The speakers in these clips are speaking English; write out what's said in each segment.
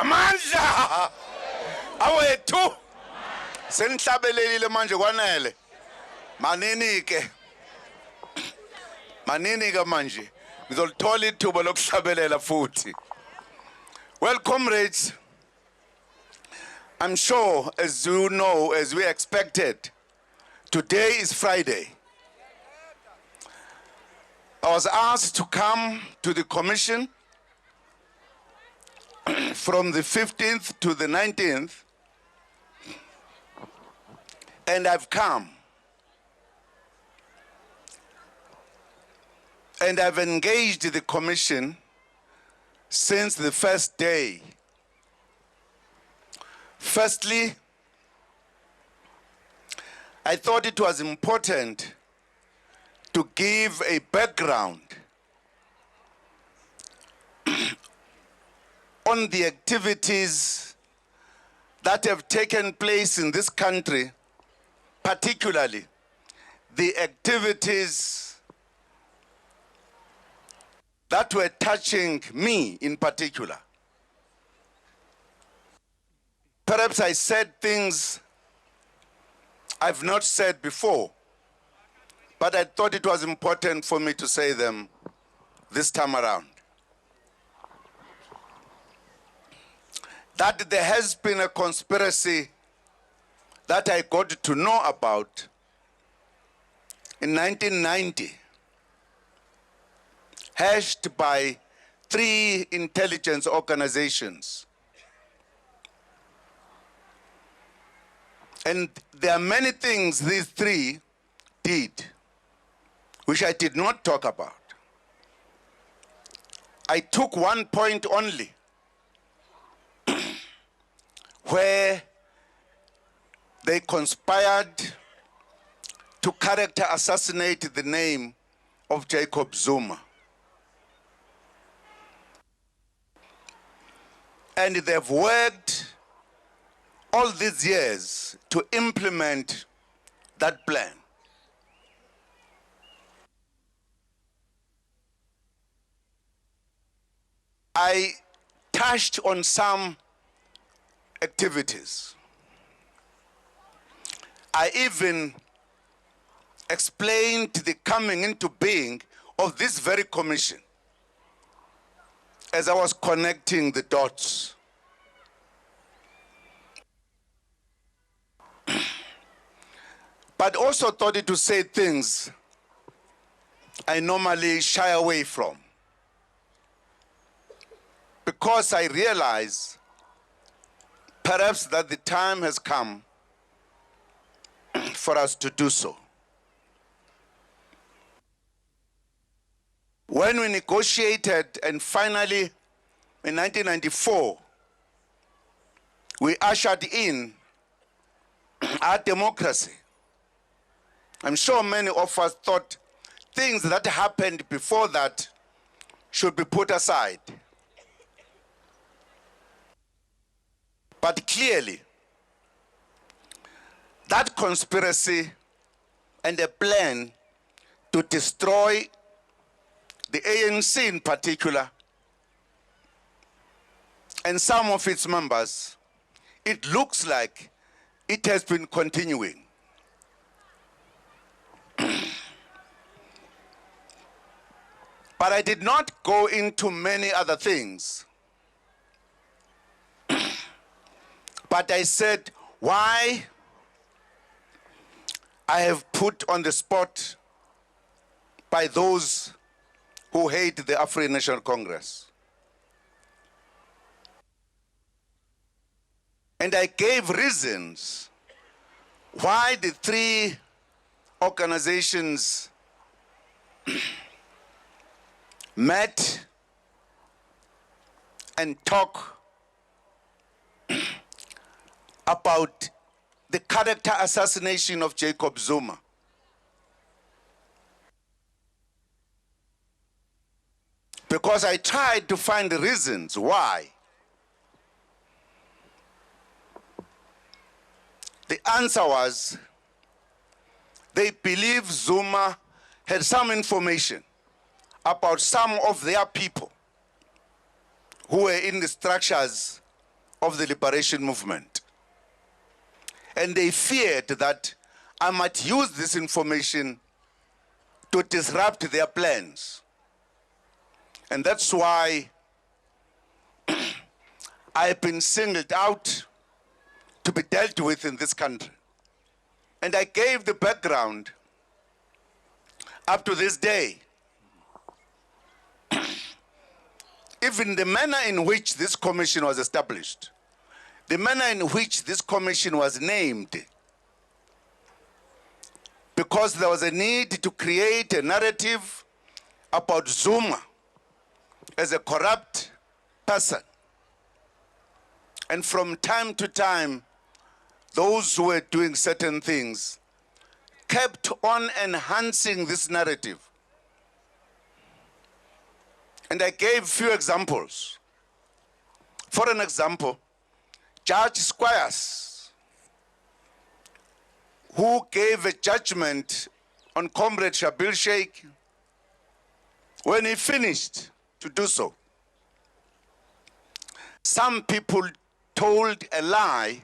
Amandla awethu senihlabelelile manje kwanele manini ke manje ngizolithola ithuba lokuhlabelela futhi. Well, comrades, I'm sure, as you know, as we expected, today is Friday. I was asked to come to the commission from the 15th to the 19th, and I've come. And I've engaged the commission since the first day. Firstly, I thought it was important to give a background on the activities that have taken place in this country, particularly the activities that were touching me in particular. Perhaps I said things I've not said before, but I thought it was important for me to say them this time around. That there has been a conspiracy that I got to know about in 1990, hashed by 3 intelligence organizations. And there are many things these 3 did, which I did not talk about. I took one point only, where they conspired to character assassinate the name of Jacob Zuma. And they've worked all these years to implement that plan. I touched on some activities. I even explained the coming into being of this very commission as I was connecting the dots. But also thought it to say things I normally shy away from, because I realize perhaps that the time has come for us to do so. When we negotiated and finally in 1994, we ushered in our democracy, I'm sure many of us thought things that happened before that should be put aside. But clearly, that conspiracy and a plan to destroy the ANC in particular, and some of its members, it looks like it has been continuing. But I did not go into many other things. But I said why I have put on the spot by those who hate the African National Congress. And I gave reasons why the 3 organizations met and talked about the character assassination of Jacob Zuma. Because I tried to find the reasons why. The answer was they believe Zuma had some information about some of their people who were in the structures of the liberation movement. And they feared that I might use this information to disrupt their plans. And that's why I've been singled out to be dealt with in this country. And I gave the background up to this day. Even the manner in which this commission was established, the manner in which this commission was named, because there was a need to create a narrative about Zuma as a corrupt person. And from time to time, those who were doing certain things kept on enhancing this narrative. And I gave few examples. For an example, Judge Squires, who gave a judgment on Comrade Shabil Sheikh, when he finished to do so, some people told a lie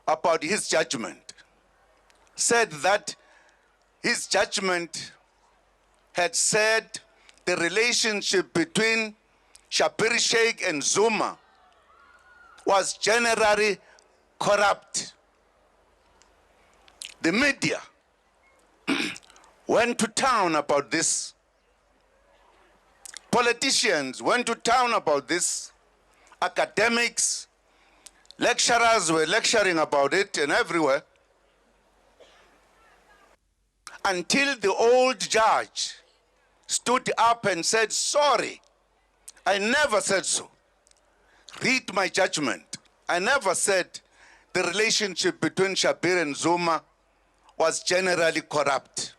about his judgment, said that his judgment had said the relationship between Shabil Sheikh and Zuma was generally corrupt. The media went to town about this. Politicians went to town about this. Academics, lecturers were lecturing about it and everywhere. Until the old judge stood up and said, sorry, I never said so. Read my judgment. I never said the relationship between Shabil and Zuma was generally corrupt.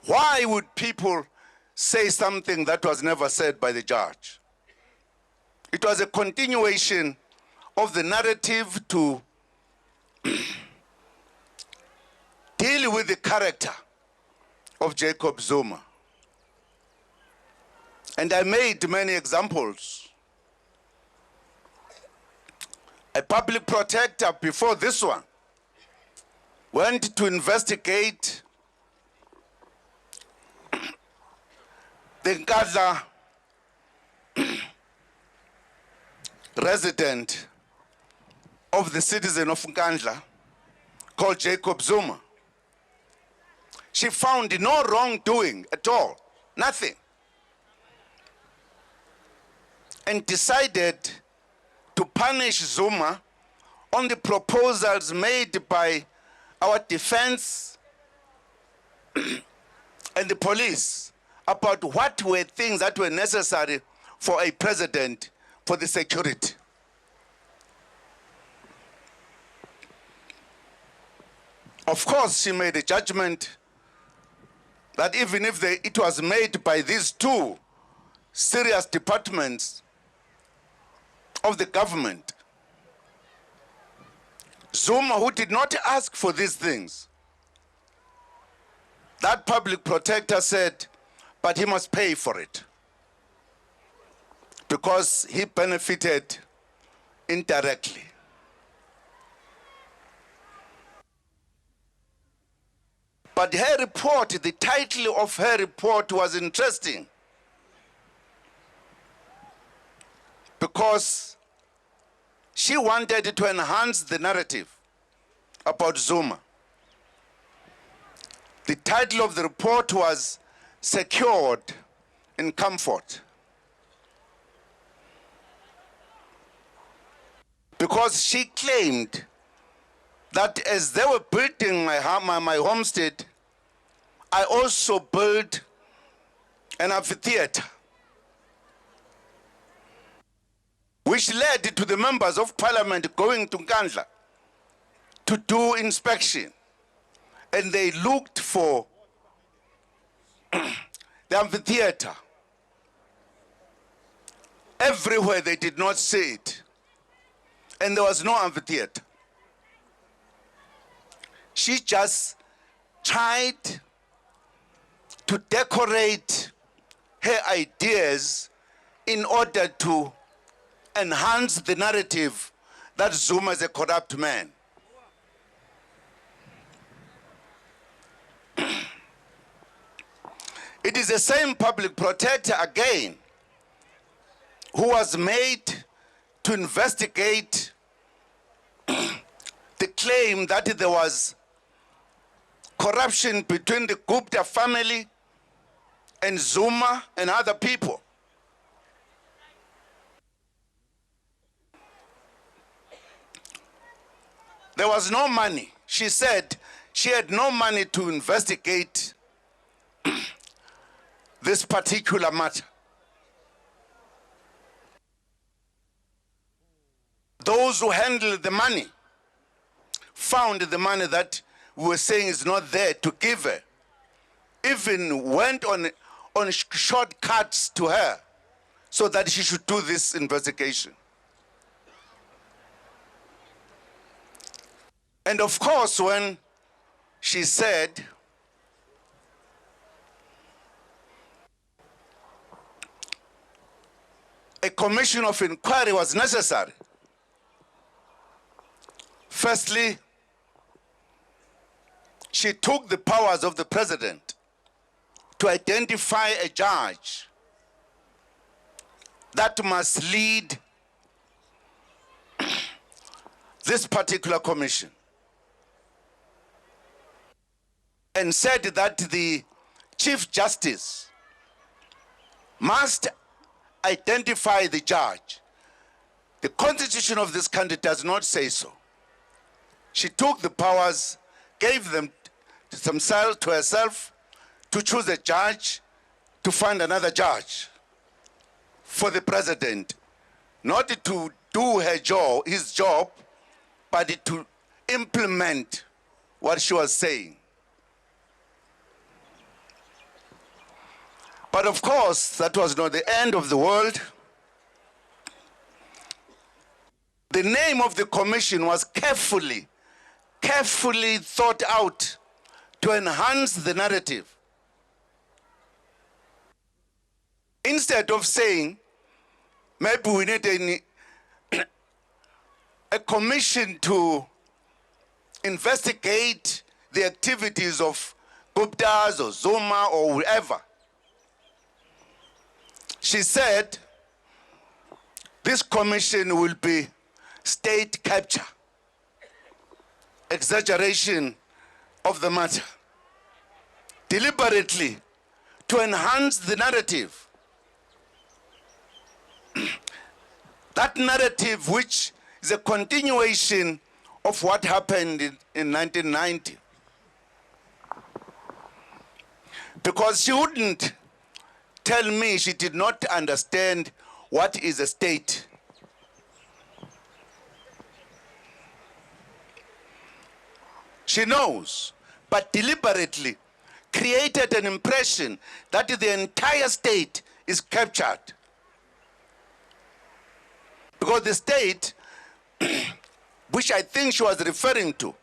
Why would people say something that was never said by the judge? It was a continuation of the narrative to deal with the character of Jacob Zuma. And I made many examples. A public protector before this one went to investigate the Nkandla resident of the citizen of Nkandla called Jacob Zuma. She found no wrongdoing at all, nothing, and decided to punish Zuma on the proposals made by our defense and the police about what were things that were necessary for a president for the security. Of course, she made a judgment that even if it was made by these two serious departments of the government, Zuma, who did not ask for these things, that public protector said, but he must pay for it because he benefited indirectly. But her report, the title of her report was interesting because she wanted to enhance the narrative about Zuma. The title of the report was Secured in Comfort. Because she claimed that as they were building my homestead, I also built an amphitheater, which led to the members of parliament going to Nkandla to do inspection. And they looked for the amphitheater. Everywhere they did not see it. And there was no amphitheater. She just tried to decorate her ideas in order to enhance the narrative that Zuma is a corrupt man. It is the same public protector again who was made to investigate the claim that there was corruption between the Gupta family and Zuma and other people. There was no money. She said she had no money to investigate this particular matter. Those who handled the money found the money that we were saying is not there to give her, even went on shortcuts to her so that she should do this investigation. And of course, when she said a commission of inquiry was necessary, firstly, she took the powers of the president to identify a judge that must lead this particular commission, and said that the Chief Justice must identify the judge. The constitution of this country does not say so. She took the powers, gave them to herself to choose a judge, to find another judge for the president, not to do his job, but to implement what she was saying. But of course, that was not the end of the world. The name of the commission was carefully thought out to enhance the narrative. Instead of saying, maybe we need a commission to investigate the activities of Guptas or Zuma or whoever, she said this commission will be state capture, exaggeration of the matter, deliberately to enhance the narrative. That narrative, which is a continuation of what happened in 1990. Because she wouldn't tell me she did not understand what is a state. She knows, but deliberately created an impression that the entire state is captured. Because the state, which I think she was referring to,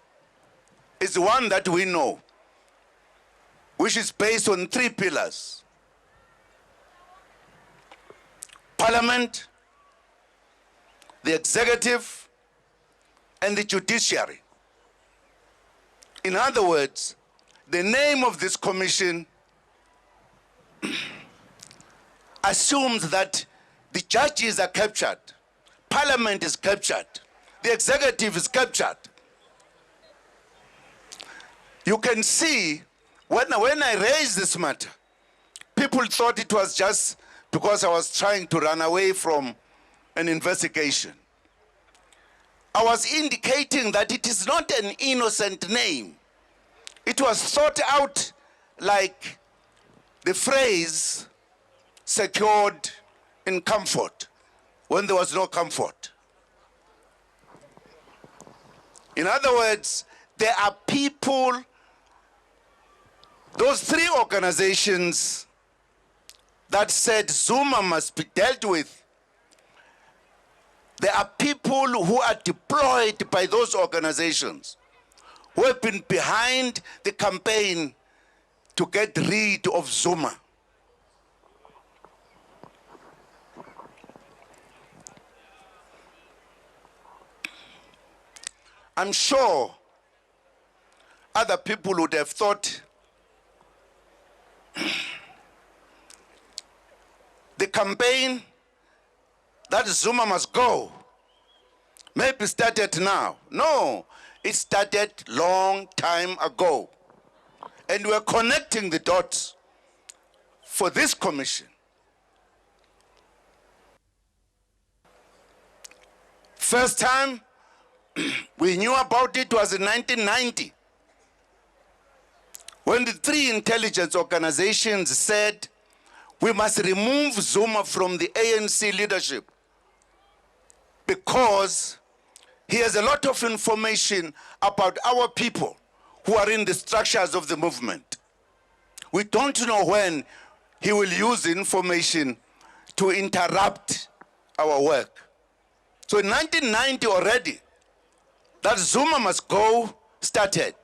is the one that we know, which is based on 3 pillars: Parliament, the executive, and the judiciary. In other words, the name of this commission assumes that the judges are captured, Parliament is captured, the executive is captured. You can see when I raised this matter, people thought it was just because I was trying to run away from an investigation. I was indicating that it is not an innocent name. It was thought out like the phrase secured in comfort when there was no comfort. In other words, there are people, those 3 organizations that said Zuma must be dealt with, there are people who are deployed by those organizations who have been behind the campaign to get rid of Zuma. I'm sure other people would have thought the campaign that Zuma must go maybe started now. No, it started long time ago. And we're connecting the dots for this commission. First time we knew about it was in 1990, when the three intelligence organizations said we must remove Zuma from the ANC leadership because he has a lot of information about our people who are in the structures of the movement. We don't know when he will use the information to interrupt our work. So in 1990 already, that Zuma must go started.